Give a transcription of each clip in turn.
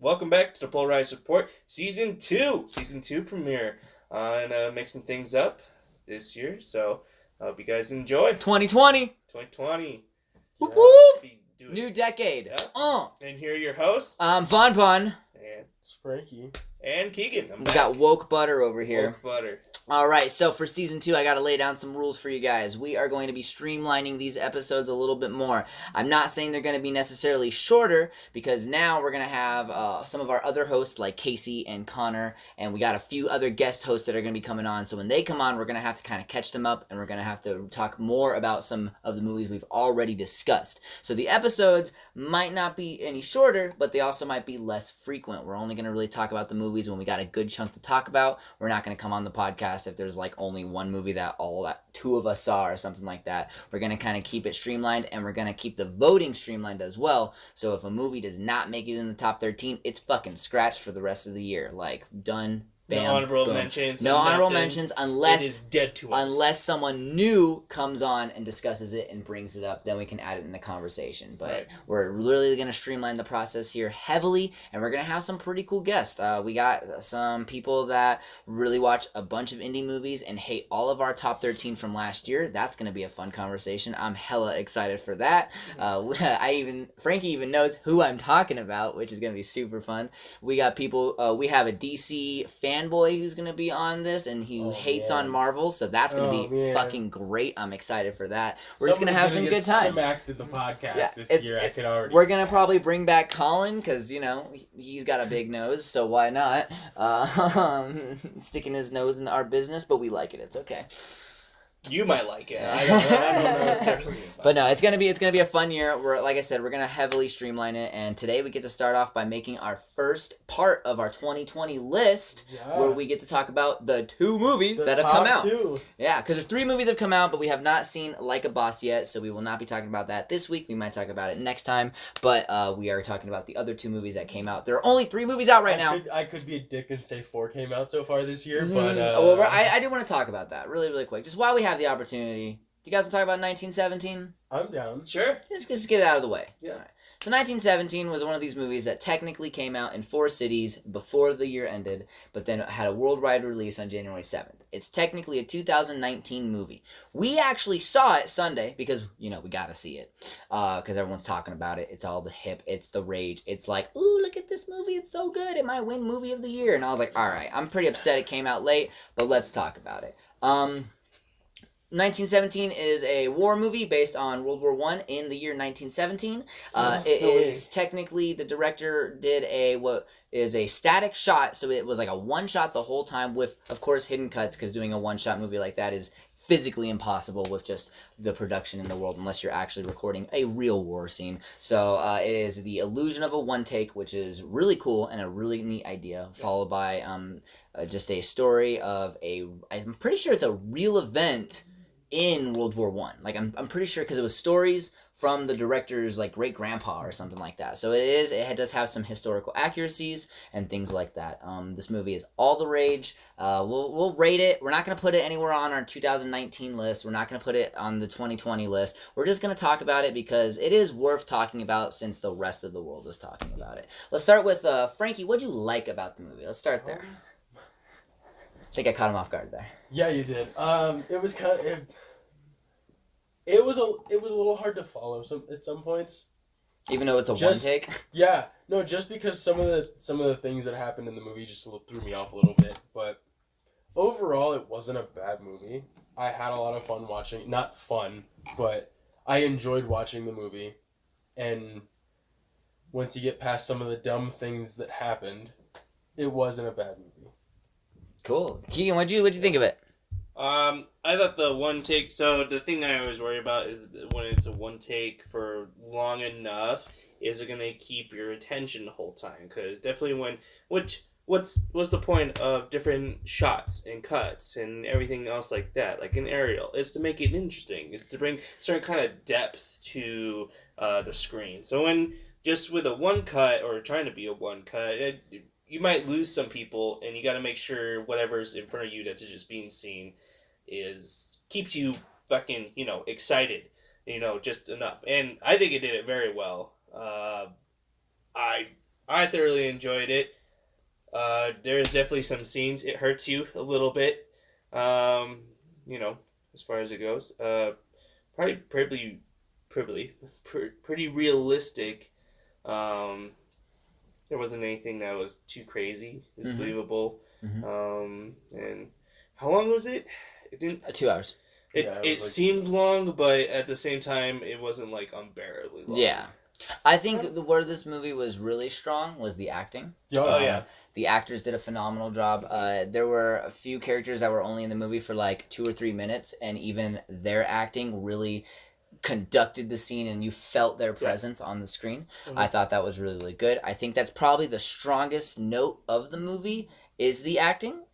Welcome back to the Polarize Report, Season 2. Season 2 premiere. And mixing things up this year, so I hope you guys enjoy. 2020. 2020. Whoop whoop. Do it. New decade. Yeah. And here are your hosts. I'm Von Pun. And it's Frankie. And Keegan. We got Woke Butter over here. Woke Butter. Alright, so for Season 2, I gotta lay down some rules for you guys. We are going to be streamlining these episodes a little bit more. I'm not saying they're going to be necessarily shorter, because now we're going to have some of our other hosts, like Casey and Connor, and we got a few other guest hosts that are going to be coming on. So when they come on, we're going to have to kind of catch them up, and we're going to have to talk more about some of the movies we've already discussed. So the episodes might not be any shorter, but they also might be less frequent. We're only going to really talk about the movies when we got a good chunk to talk about. We're not going to come on the podcast if there's like only one movie that two of us saw or something like that. We're going to kind of keep it streamlined, and we're going to keep the voting streamlined as well. So if a movie does not make it in the top 13, it's fucking scratched for the rest of the year. Like, done. Bam, no honorable boom. mentions. No honorable mentions unless it is dead to us. Unless someone new comes on and discusses it and brings it up, then we can add it in the conversation. But we're really going to streamline the process here heavily, and we're going to have some pretty cool guests. We got some people that really watch a bunch of indie movies and hate all of our top 13 from last year. That's going to be a fun conversation. I'm hella excited for that. Frankie even knows who I'm talking about, which is going to be super fun. We got people. We have a DC fanboy who's going to be on this, and he hates on Marvel, so that's going to be fucking great. I'm excited for that. We're just going to have some good times. Smacked in the podcast this year. I can already. We're going to probably bring back Colin, because, you know, he's got a big nose, so why not? Sticking his nose in our business, but we like it. It's okay. You might like it. I don't know. But no, it's gonna be a fun year. Like I said, we're gonna heavily streamline it, and today we get to start off by making our first part of our 2020 list, where we get to talk about the two movies that have come out. Yeah, because there's 3 movies that have come out, but we have not seen Like a Boss yet, so we will not be talking about that this week. We might talk about it next time, but we are talking about the other 2 movies that came out. There are only 3 movies out right now. I could be a dick and say 4 came out so far this year, but well, I do want to talk about that really quick, just while we have the opportunity. Do you guys want to talk about 1917? I'm down. Sure. Just get it out of the way. Yeah. Right. So 1917 was one of these movies that technically came out in 4 cities before the year ended, but then had a worldwide release on January 7th. It's technically a 2019 movie. We actually saw it Sunday because, you know, we got to see it because everyone's talking about it. It's all the hip. It's the rage. It's like, ooh, look at this movie. It's so good. It might win Movie of the Year. And I was like, all right, I'm pretty upset it came out late, but let's talk about it. 1917 is a war movie based on World War I in the year 1917. Technically, the director did what is a static shot, so it was like a one shot the whole time with, of course, hidden cuts, because doing a one shot movie like that is physically impossible with just the production in the world unless you're actually recording a real war scene. So it is the illusion of a one take, which is really cool and a really neat idea, followed by just a story of I'm pretty sure it's a real event in World War I. Like, I'm pretty sure, because it was stories from the director's, like, great-grandpa or something like that. So it does have some historical accuracies and things like that. This movie is all the rage. We'll rate it. We're not going to put it anywhere on our 2019 list. We're not going to put it on the 2020 list. We're just going to talk about it because it is worth talking about since the rest of the world is talking about it. Let's start with Frankie. What'd you like about the movie? Let's start there. I think I caught him off guard there. Yeah, you did. It was kind of it was a little hard to follow at some points. Even though it's one take. Yeah, no, just because some of the things that happened in the movie just threw me off a little bit. But overall, it wasn't a bad movie. I had a lot of fun watching. Not fun, but I enjoyed watching the movie. And once you get past some of the dumb things that happened, it wasn't a bad movie. Cool. Keegan, what'd you think of it? I thought the one take, so the thing I always worry about is when it's a one take for long enough, is it going to keep your attention the whole time? Because definitely what's the point of different shots and cuts and everything else like that, like an aerial, is to make it interesting, is to bring certain kind of depth to the screen. So when just with a one cut, or trying to be a one cut, you might lose some people, and you got to make sure whatever's in front of you that's just being seen keeps you fucking, excited, just enough. And I think it did it very well. I I thoroughly enjoyed it. There's definitely some scenes. It hurts you a little bit. You know, as far as it goes. Pretty realistic. There wasn't anything that was too crazy. It was believable. And how long was it? It didn't. 2 hours. It seemed long, but at the same time, it wasn't like unbearably long. Yeah. I think where this movie was really strong was the acting. Yeah. The actors did a phenomenal job. There were a few characters that were only in the movie for like 2 or 3 minutes, and even their acting really conducted the scene, and you felt their presence on the screen. I thought that was really, really good. I think that's probably the strongest note of the movie is the acting.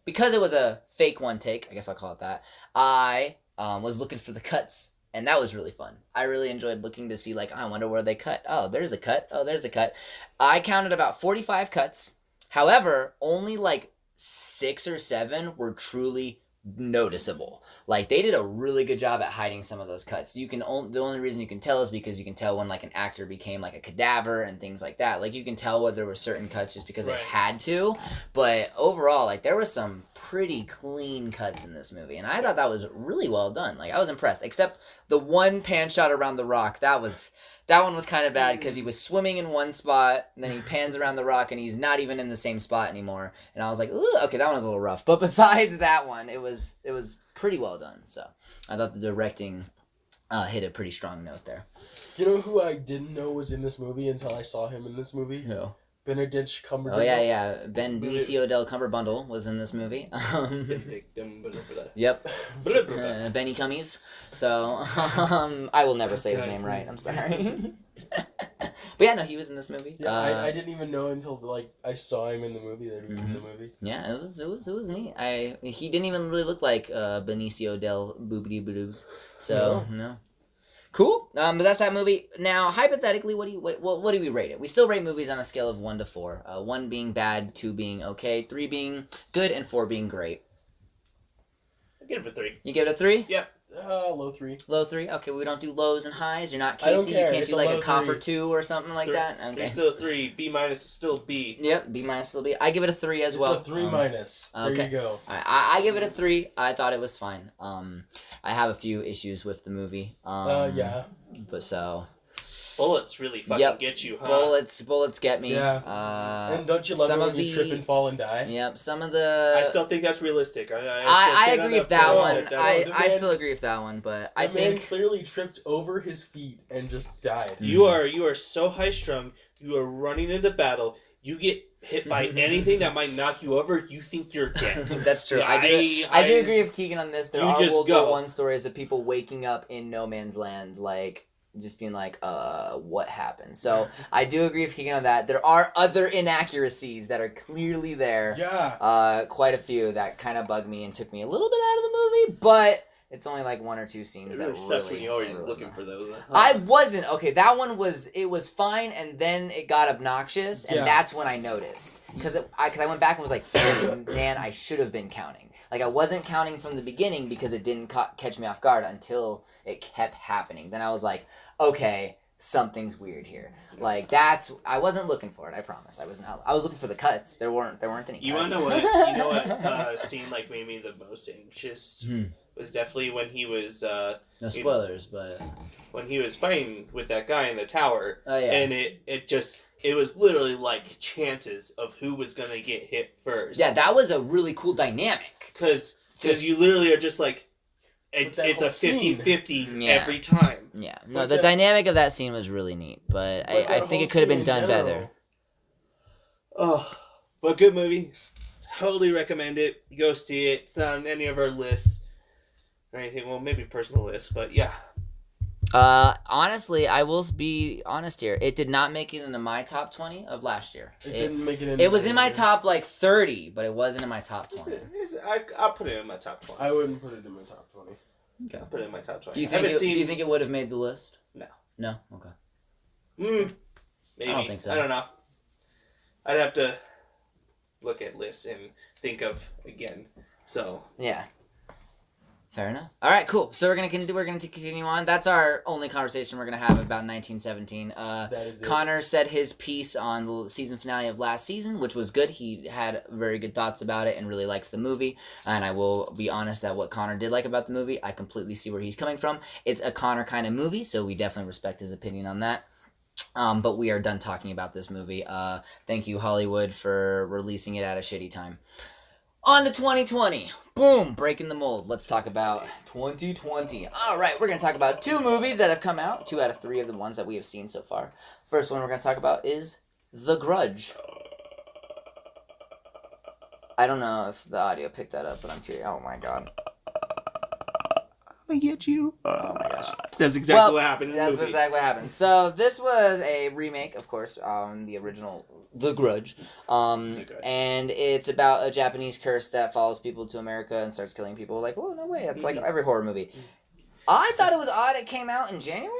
Because it was a fake one take, I guess I'll call it that, I was looking for the cuts. And that was really fun. I really enjoyed looking to see, like, I wonder where they cut. Oh, there's a cut. Oh, there's a cut. I counted about 45 cuts. However, only like 6 or 7 were truly noticeable. Like, they did a really good job at hiding some of those cuts. The only reason you can tell is because you can tell when like an actor became like a cadaver and things like that. Like, you can tell whether there were certain cuts just because they had to. But overall, like, there were some pretty clean cuts in this movie, and I thought that was really well done. Like, I was impressed, except the one pan shot around the rock. That one was kind of bad because he was swimming in one spot, and then he pans around the rock, and he's not even in the same spot anymore. And I was like, ooh, okay, that one was a little rough. But besides that one, it was pretty well done. So I thought the directing hit a pretty strong note there. You know who I didn't know was in this movie until I saw him in this movie? Who? Benedict Cumberbatch. Oh, yeah. Benicio del Cumberbundle was in this movie. Yep. Benny Cummies. So, I will never say his name right. I'm sorry. But yeah, no, he was in this movie. Yeah, I didn't even know until like I saw him in the movie that he was in the movie. Yeah, it was neat. He didn't even really look like Benicio del Boobity Boobs. So, no. Cool. But that's that movie. Now, hypothetically, what do we rate it? We still rate movies on a scale of 1 to 4. 1 being bad, 2 being okay, 3 being good, and 4 being great. I give it a 3. You give it a 3? Yep. Low 3. Low 3? Okay, we don't do lows and highs? You're not I don't Casey? care. You can't It's do like a a copper 3. 2 or something like that? Okay. There's still a 3. B minus is still B. Yep, B minus still B. I give it a 3 as well. It's a 3 minus. There you go. I give it a 3. I thought it was fine. I have a few issues with the movie. Yeah. But so... Bullets really fucking get you, huh? Bullets get me. Yeah. And don't you love it when you trip and fall and die? Yep. Some of the. I still think that's realistic. I agree with that one. I still agree with that one, but I think man clearly tripped over his feet and just died. You are so high strung. You are running into battle. You get hit by anything that might knock you over. You think you're dead. That's true. Yeah, I do agree with Keegan on this. There are just World War I stories of people waking up in no man's land, like. Just being like, what happened? So I do agree with Keegan on that. There are other inaccuracies that are clearly there. Yeah. Quite a few that kind of bugged me and took me a little bit out of the movie, but it's only like 1 or 2 scenes it really that sucks really. when you're always really looking matter. for those. I wasn't okay. That one was fine, and then it got obnoxious, and that's when I noticed because I went back and was like, man, I should have been counting. Like I wasn't counting from the beginning because it didn't catch me off guard until it kept happening. Then I was like, okay, something's weird here. Like I wasn't looking for it. I promise. I was looking for the cuts. There weren't any. You cuts. wanna know what scene like made me the most anxious? Was definitely when he was no spoilers, but when he was fighting with that guy in the tower. Oh yeah. And it was literally like chances of who was gonna get hit first. Yeah, that was a really cool dynamic. Because you literally are just like it's a 50-50 every time. Yeah. No, the dynamic of that scene was really neat, but I think it could have been done better. Oh, but good movie. Totally recommend it. Go see it. It's not on any of our lists or anything. Well, maybe personal lists, but yeah. Honestly, I will be honest here. It did not make it into my top 20 of last year. It didn't make it into. It was in my top like 30, but it wasn't in my top 20. I'll put it in my top 20. I wouldn't put it in my top 20. Okay. I'll put it in my top 20. Do you think it would have made the list? No. No? Okay. Maybe. I don't think so. I don't know. I'd have to look at lists and think of again. So. Yeah. Fair enough. All right, cool. So we're gonna continue on. That's our only conversation we're gonna have about 1917. That is it. Connor said his piece on the season finale of last season, which was good. He had very good thoughts about it and really likes the movie. And I will be honest that what Connor did like about the movie, I completely see where he's coming from. It's a Connor kind of movie, so we definitely respect his opinion on that. But we are done talking about this movie. Thank you, Hollywood, for releasing it at a shitty time. On to 2020. Boom, breaking the mold. Let's talk about 2020. All right, we're going to talk about 2 movies that have come out. 2 out of 3 of the ones that we have seen so far. First one we're going to talk about is The Grudge. I don't know if the audio picked that up, but I'm curious. Oh my god. I get you. Oh my gosh. That's exactly what happened in the That's movie. exactly what happened. So this was a remake, of course, the original The Grudge. And it's about a Japanese curse that follows people to America and starts killing people. Like, oh, no way. That's like every horror movie. I thought it was odd it came out in January.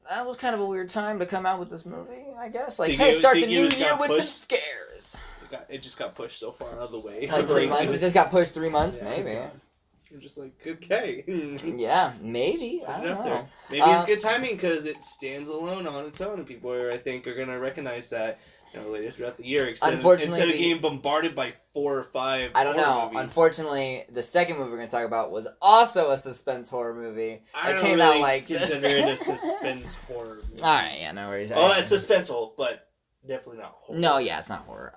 That was kind of a weird time to come out with this movie, I guess. Like, hey, start the new year with some scares. It just got pushed so far out of the way. Like 3 months? It just got pushed 3 months? Yeah. Maybe. I'm just like, okay. Yeah, maybe. I don't know. Maybe it's good timing because it stands alone on its own, and people I think are gonna recognize that later throughout the year. Unfortunately, instead of getting bombarded by 4 or 5. I don't know. Movies. Unfortunately, the second movie we're gonna talk about was also a suspense horror movie. I don't came really out like consider it a suspense horror movie. All right, yeah, no worries. Oh, it's suspenseful, but definitely not horror. No, yeah, it's not horror.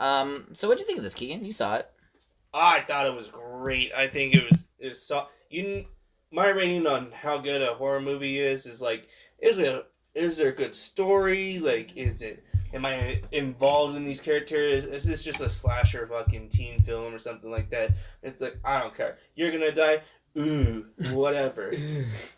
So what'd you think of this, Keegan? You saw it. I thought it was great. I think it was my rating on how good a horror movie is like, is there a good story? Like, am I involved in these characters? Is this just a slasher fucking teen film or something like that? It's like, I don't care. You're gonna die. Ooh, whatever.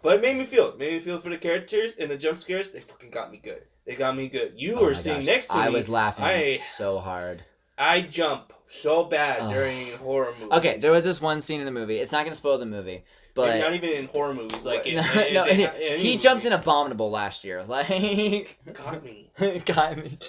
But it made me feel for the characters, and the jump scares, they fucking got me good. They got me good. You were sitting next to me. I was laughing so hard. I jump so bad during horror movies. Okay, there was this one scene in the movie. It's not gonna spoil the movie, but maybe not even in horror movies. Like he jumped in Abominable last year. Like got me. Got me.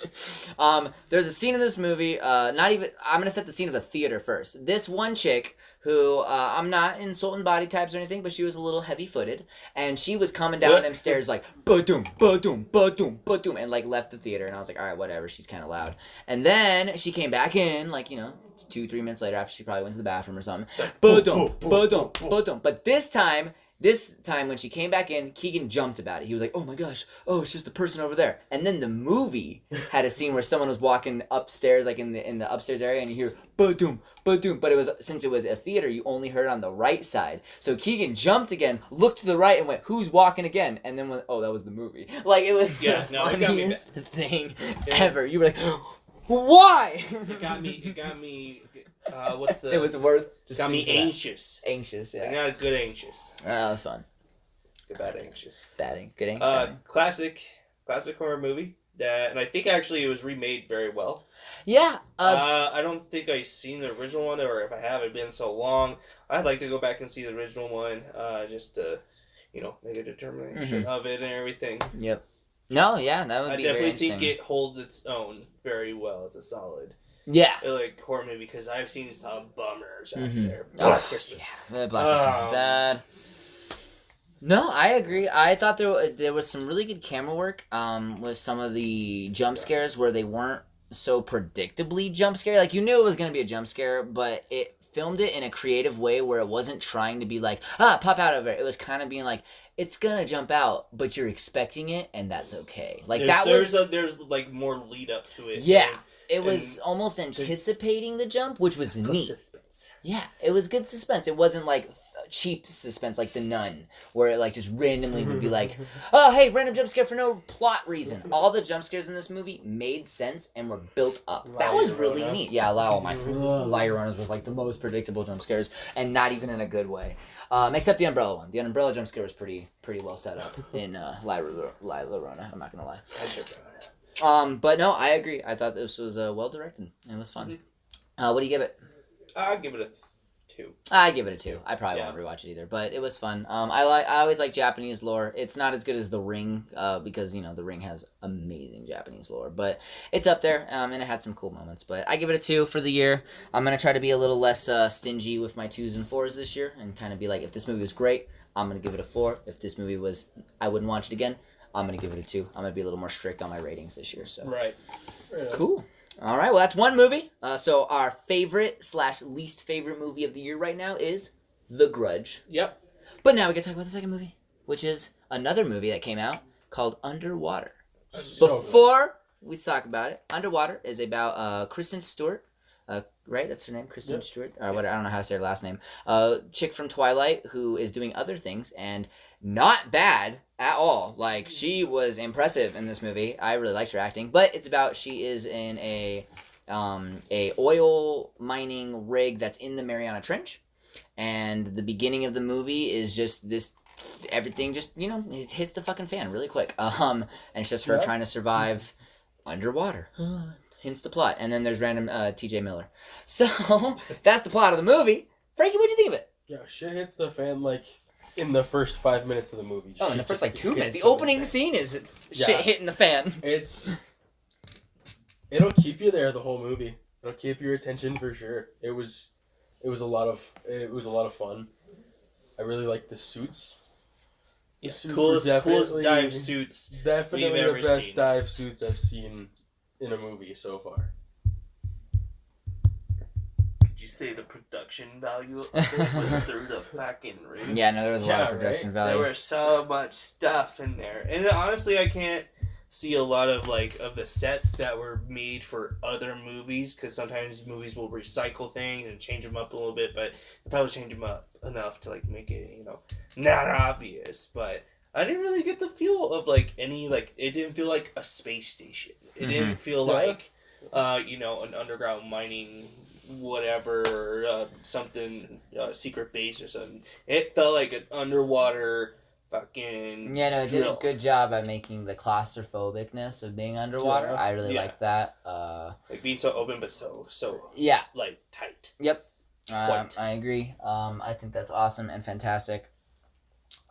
There's a scene in this movie. I'm gonna set the scene of the theater first. This one chick who I'm not insulting body types or anything, but she was a little heavy-footed, and she was coming down them stairs like ba-doom, ba-doom, ba-doom, ba-doom, and like left the theater. And I was like, all right, whatever. She's kind of loud. And then she came back in, like 2-3 minutes later after she probably went to the bathroom or something. Ba-doom, ba-doom, ba-doom. But this time when she came back in, Keegan jumped about it. He was like, oh my gosh, it's just a person over there. And then the movie had a scene where someone was walking upstairs, like in the upstairs area, and you hear ba-doom, ba-doom. But since it was a theater, you only heard it on the right side. So Keegan jumped again, looked to the right, and went, who's walking again? And then went, oh, that was the movie. Like, it was the funniest thing ever. You were like, why? It got me. What's the? It was worth. Just got me anxious. Anxious, yeah. I got a good anxious. That was fun. Good bad anxious. Good anxious. Classic horror movie. And I think actually it was remade very well. Yeah. I don't think I've seen the original one, or if I have, it's been so long. I'd like to go back and see the original one, just to, make a determination of it and everything. Yep. No, yeah, that would be very interesting. I definitely think it holds its own very well as a solid. Yeah. Like horror movie, because I've seen some bummers out there. Black Christmas. Yeah, Black Christmas is bad. No, I agree. I thought there was some really good camera work with some of the jump scares where they weren't so predictably jump scare. Like, you knew it was going to be a jump scare, but it filmed it in a creative way where it wasn't trying to be like, pop out of it. It was kind of being like, it's gonna jump out, but you're expecting it, and that's okay. Like, there's like more lead up to it. Yeah. It was almost anticipating the jump, which was neat. Yeah, it was good suspense. It wasn't like cheap suspense like The Nun, where it like just randomly would be like, oh, hey, random jump scare for no plot reason. All the jump scares in this movie made sense and were built up. That was really neat. Yeah, La Llorona's was like the most predictable jump scares, and not even in a good way. Except the umbrella one. The umbrella jump scare was pretty well set up in La Llorona. I'm not gonna lie. But no, I agree. I thought this was well directed. It was fun. What do you give it? I'll give it a 2. I give it a 2. I probably Yeah. won't rewatch it either, but it was fun. I always like Japanese lore. It's not as good as The Ring, because The Ring has amazing Japanese lore, but it's up there, and it had some cool moments. But I give it a 2 for the year. I'm gonna try to be a little less stingy with my 2s and 4s this year, and kind of be like, if this movie was great, I'm gonna give it a 4. If this movie was, I wouldn't watch it again, I'm gonna give it a 2. I'm gonna be a little more strict on my ratings this year. So Right. cool. All right, well, that's one movie. So our favorite/least favorite movie of the year right now is The Grudge. Yep. But now we can talk about the second movie, which is another movie that came out called Underwater. Before we talk about it, Underwater is about Kristen Stewart. Right? That's her name, Kristen Stewart. I don't know how to say her last name. Chick from Twilight who is doing other things and not bad at all. Like, she was impressive in this movie. I really liked her acting. But it's about she is in a oil mining rig that's in the Mariana Trench, and the beginning of the movie is just this. Everything just it hits the fucking fan really quick. And it's just her trying to survive underwater. Hence the plot. And then there's random TJ Miller. So that's the plot of the movie. Frankie, what'd you think of it? Yeah, shit hits the fan like in the first 5 minutes of the movie. Oh, in the first 2 minutes. The so opening bad. scene is shit hitting the fan. It'll keep you there the whole movie. It'll keep your attention for sure. It was a lot of fun. I really liked the suits. Yeah, Suits coolest were dive suits Definitely we've the ever best seen. dive suits I've seen in a movie so far. Could you say the production value of it was through the fucking roof? Yeah, no, there was a lot of Yeah, production right? value. There was so much stuff in there, and honestly, I can't see a lot of of the sets that were made for other movies, because sometimes movies will recycle things and change them up a little bit, but they probably change them up enough to make it not obvious. But I didn't really get the feel of any it didn't feel like a space station. It didn't feel like an underground mining whatever, or something, secret base or something. It felt like an underwater fucking Yeah, no, it did a drill. good job at making the claustrophobicness of being underwater. Yeah. I really Yeah. liked that. Being so open but so Yeah. tight. Yep. Quite. I agree. I think that's awesome and fantastic.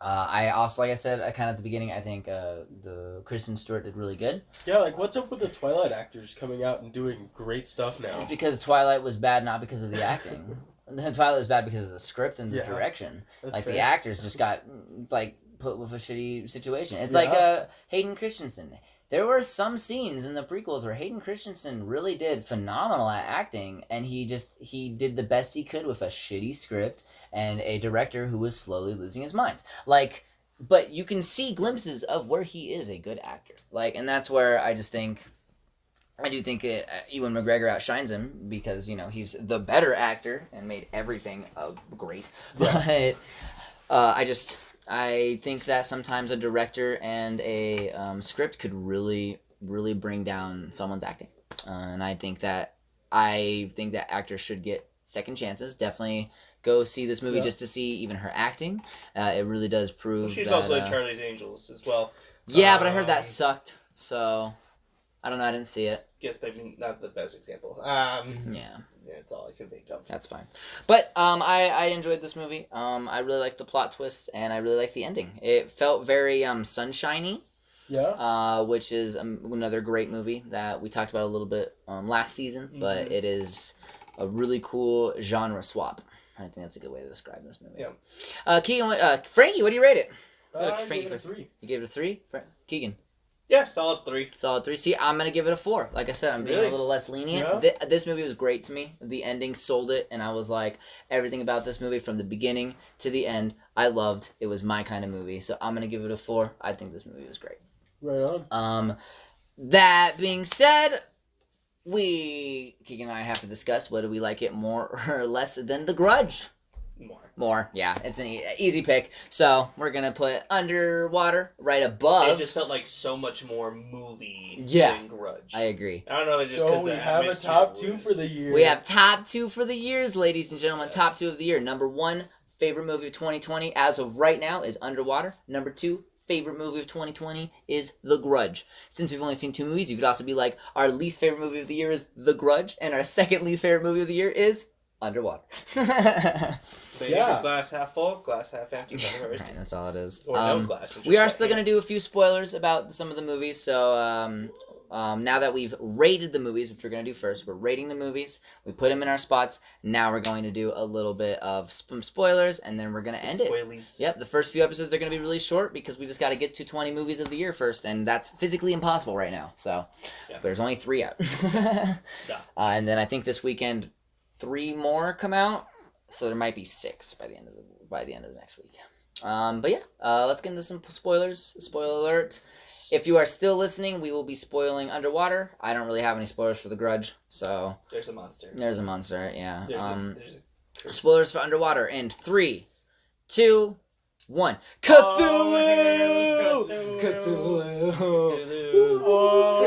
I also, like I said, kind of at the beginning, I think the Kristen Stewart did really good. Yeah, what's up with the Twilight actors coming out and doing great stuff now? Because Twilight was bad, not because of the acting. Twilight was bad because of the script and the Yeah. direction. That's The fair. actors just got put with a shitty situation. It's Yeah. like Hayden Christensen. There were some scenes in the prequels where Hayden Christensen really did phenomenal at acting, and he did the best he could with a shitty script and a director who was slowly losing his mind. But you can see glimpses of where he is a good actor. And that's where I do think Ewan McGregor outshines him, because he's the better actor and made everything great. Yeah. But I think that sometimes a director and a script could really, really bring down someone's acting, and I think that actors should get second chances. Definitely go see this movie just to see even her acting. It really does prove. She's that, also in Charlie's Angels as well. Yeah, but I heard that sucked. So I don't know. I didn't see it. Guess maybe not the best example. Yeah. Yeah, that's all I can think of. That's fine. But I enjoyed this movie. I really liked the plot twist, and I really liked the ending. It felt very sunshiny, which is another great movie that we talked about a little bit last season. Mm-hmm. But it is a really cool genre swap. I think that's a good way to describe this movie. Yeah. Keegan, Frankie, what do you rate it? I Frankie gave it a first. 3. You gave it a 3? Keegan? Yeah, solid 3. Solid 3. See, I'm going to give it a 4. Like I said, I'm being Really? a little less lenient. Yeah. This movie was great to me. The ending sold it, and I was like, everything about this movie from the beginning to the end, I loved. It was my kind of movie. So I'm going to give it a 4. I think this movie was great. Right on. That being said, Keegan and I have to discuss whether we like it more or less than The Grudge. More, yeah. It's an easy pick. So we're going to put Underwater right above. It just felt like so much more movie than Grudge. I agree. I don't know, it's just So because we have a top 2 for the year. We have top 2 for the years, ladies and gentlemen. Top 2 of the year. Number 1, favorite movie of 2020 as of right now is Underwater. Number 2, favorite movie of 2020 is The Grudge. Since we've only seen 2 movies, you could also be like, our least favorite movie of the year is The Grudge, and our second least favorite movie of the year is underwater. So Yeah. glass half full, glass half empty. Never Right, that's all it is. Or no glass. We are still going to do a few spoilers about some of the movies. So now that we've rated the movies, which we're going to do first, we're rating the movies. We put them in our spots. Now we're going to do a little bit of some spoilers, and then we're going to end it. Spoilies. Yep, the first few episodes are going to be really short because we just got to get to 20 movies of the year first, and that's physically impossible right now. So there's only 3 out. And then I think this weekend 3 more come out. So there might be 6 by the end of the next week. But yeah, let's get into some spoilers. Spoiler alert. If you are still listening, we will be spoiling Underwater. I don't really have any spoilers for The Grudge, so There's a monster. Yeah. There's a spoilers for Underwater in 3, 2, 1. Cthulhu! Cthulhu!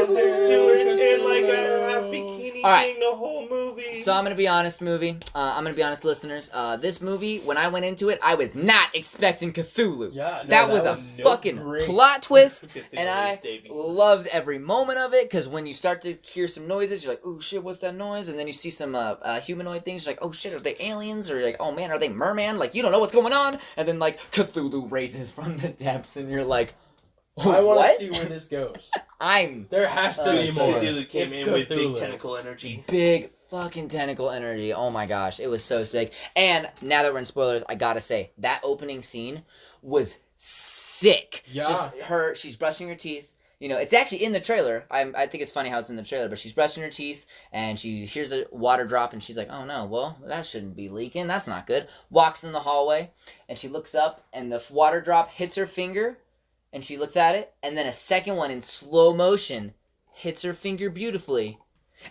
Kristen Stewart's in like a half bikini All right. thing the whole movie. So I'm gonna be honest, listeners. This movie, when I went into it, I was not expecting Cthulhu. Yeah, no, that was a fucking great. plot twist, Cthulhu's and I debut. loved every moment of it. Because when you start to hear some noises, you're like, "Oh shit, what's that noise?" And then you see some humanoid things, you're like, "Oh shit, are they aliens?" Or you're like, "Oh man, are they merman?" Like you don't know what's going on, and then like Cthulhu raises from the depths, and you're like, I want "What?" to see where this goes. I'm There has to be so more. Cthulhu came It's in with big Cthulhu. tentacle energy. big fucking tentacle energy. Oh my gosh, it was so sick. And now that we're in spoilers, I gotta say that opening scene was sick. Yeah. Just she's brushing her teeth. You know, it's actually in the trailer. I think it's funny how it's in the trailer, but she's brushing her teeth and she hears a water drop and she's like, "Oh no, well, that shouldn't be leaking. That's not good." Walks in the hallway and she looks up and the water drop hits her finger and she looks at it, and then a second one in slow motion hits her finger beautifully.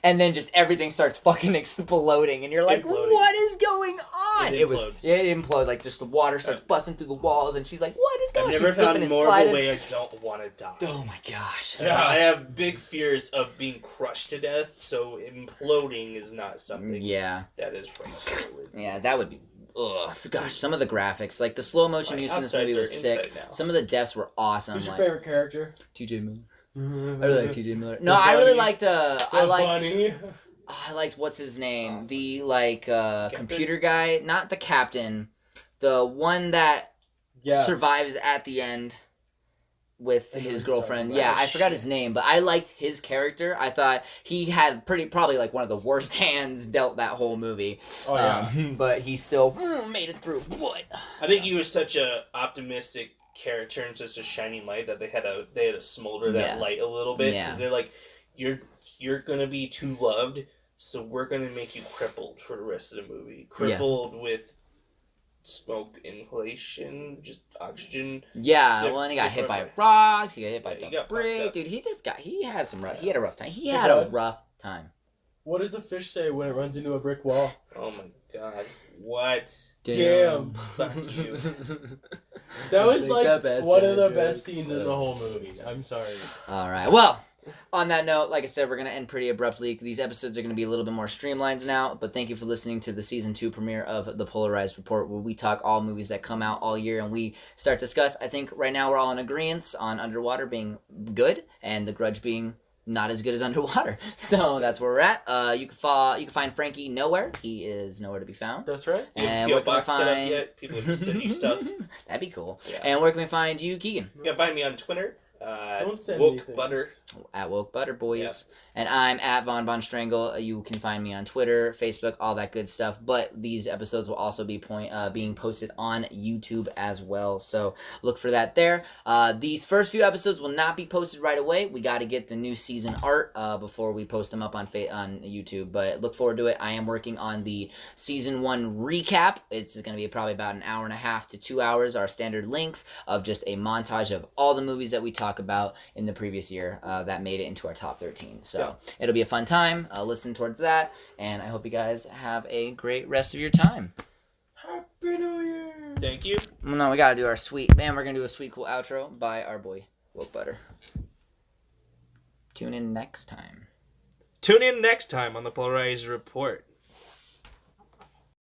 And then just everything starts fucking exploding, and you're like, Imploding. "What is going on?" It implodes. It implodes, like just the water starts busting through the walls, and she's like, "What is going on?" I've never She's slipping found and more of sliding. a way I don't want to die. Oh my gosh! Yeah. I have big fears of being crushed to death, so imploding is not something Yeah, that is from a forward. yeah, that would be. Ugh, gosh, some of the graphics, like the slow motion My use in this outsides movie are was sick. inside now. Some of the deaths were awesome. Who's your Like favorite character? TJ Miller. I I really like TJ Miller. No, The I really bunny. liked. Bunny. I liked what's his name? Oh. The like Captain? computer guy, not the captain, the one that Yeah. survives at the end with I know his what you're girlfriend. talking Yeah, about. I forgot his name, but I liked his character. I thought he had probably like one of the worst hands dealt that whole movie. Oh yeah. But he still made it through. What? I think he was such a optimistic character and just a shining light that they had to smolder that Yeah. light a little bit Yeah. because they're like, you're gonna be too loved, so we're gonna make you crippled for the rest of the movie, crippled with smoke inhalation, just oxygen. Yeah, Diff- well, and he got hit by different- rocks. He got hit by Yeah, he a got brick. fucked up. Dude, he had a rough time. He The had a blood? rough time. What does a fish say when it runs into a brick wall? Oh my god, what? Damn. Fuck you. That was Think like the best one of the joke. best scenes in the whole movie. I'm sorry. All right. Well, on that note, like I said, we're going to end pretty abruptly. These episodes are going to be a little bit more streamlined now, but thank you for listening to the Season 2 premiere of the Polarized Report, where we talk all movies that come out all year and we start to discuss. I think right now we're all in agreement on Underwater being good and The Grudge being not as good as Underwater. So that's where we're at. You can find Frankie nowhere. He is nowhere to be found. That's right. And you where have can we box set up find... yet? People have sent you stuff. That'd be cool. Yeah. And where can we find you, Keegan? You can find me on Twitter. Don't send me Woke things. Butter. At Woke Butter Boys. Yep. And I'm at Von Strangle. You can find me on Twitter, Facebook, all that good stuff. But these episodes will also be being posted on YouTube as well. So look for that there. These first few episodes will not be posted right away. We got to get the new season art before we post them up on YouTube. But look forward to it. I am working on the season 1 recap. It's going to be probably about an hour and a half to 2 hours, our standard length of just a montage of all the movies that we talk about in the previous year that made it into our top 13. So it'll be a fun time. Listen towards that, and I hope you guys have a great rest of your time. Happy New Year. Thank you. No, we gotta do our sweet, man. We're gonna do a sweet, cool outro by our boy Woke Butter. Tune in next time. Tune in next time on the Polarize Report.